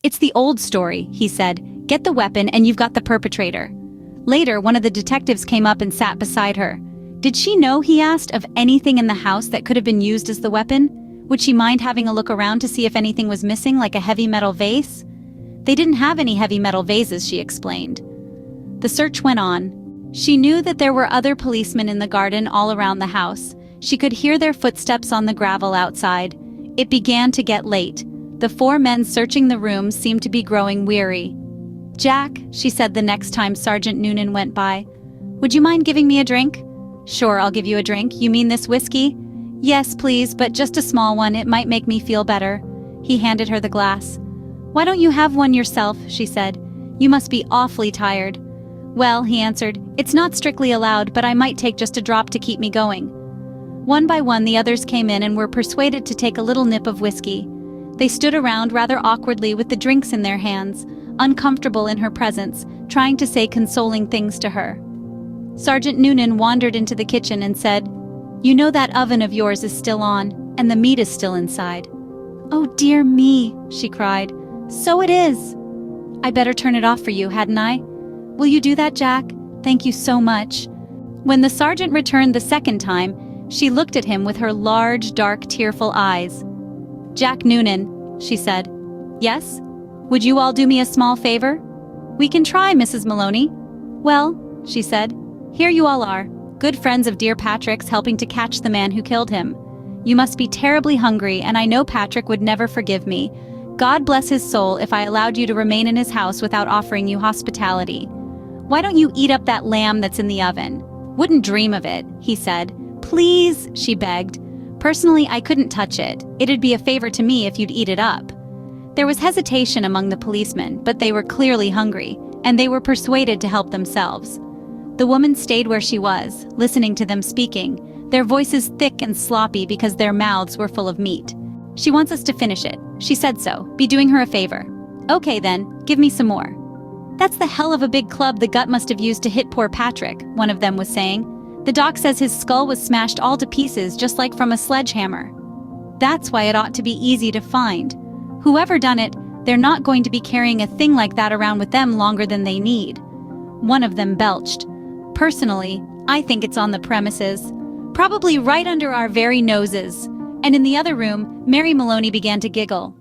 "It's the old story," he said. "Get the weapon and you've got the perpetrator." Later, one of the detectives came up and sat beside her. Did she know, he asked, of anything in the house that could have been used as the weapon? Would she mind having a look around to see if anything was missing, like a heavy metal vase? They didn't have any heavy metal vases, she explained. The search went on. She knew that there were other policemen in the garden all around the house. She could hear their footsteps on the gravel outside. It began to get late. The 4 men searching the room seemed to be growing weary. "Jack," she said the next time Sergeant Noonan went by, "would you mind giving me a drink?" "Sure, I'll give you a drink. You mean this whiskey?" "Yes, please, but just a small one. It might make me feel better." He handed her the glass. "Why don't you have one yourself?" she said. "You must be awfully tired." "Well," he answered, "it's not strictly allowed, but I might take just a drop to keep me going." One by one the others came in and were persuaded to take a little nip of whiskey. They stood around rather awkwardly with the drinks in their hands, uncomfortable in her presence, trying to say consoling things to her. Sergeant Noonan wandered into the kitchen and said, "You know that oven of yours is still on, and the meat is still inside." "Oh dear me," she cried. "So it is." "I better turn it off for you, hadn't I?" "Will you do that, Jack? Thank you so much." When the sergeant returned the second time, she looked at him with her large, dark, tearful eyes. "Jack Noonan," she said. "Yes? Would you all do me a small favor?" "We can try, Mrs. Maloney." "Well," she said, "here you all are, good friends of dear Patrick's, helping to catch the man who killed him. You must be terribly hungry, and I know Patrick would never forgive me. God bless his soul if I allowed you to remain in his house without offering you hospitality. Why don't you eat up that lamb that's in the oven?" "Wouldn't dream of it," he said. "Please," she begged. "Personally, I couldn't touch it. It'd be a favor to me if you'd eat it up." There was hesitation among the policemen, but they were clearly hungry, and they were persuaded to help themselves. The woman stayed where she was, listening to them speaking, their voices thick and sloppy because their mouths were full of meat. "She wants us to finish it. She said so. Be doing her a favor." "Okay then, give me some more." "That's the hell of a big club the gut must have used to hit poor Patrick," one of them was saying. "The doc says his skull was smashed all to pieces just like from a sledgehammer. That's why it ought to be easy to find. Whoever done it, they're not going to be carrying a thing like that around with them longer than they need." One of them belched. "Personally, I think it's on the premises. Probably right under our very noses." And in the other room, Mary Maloney began to giggle.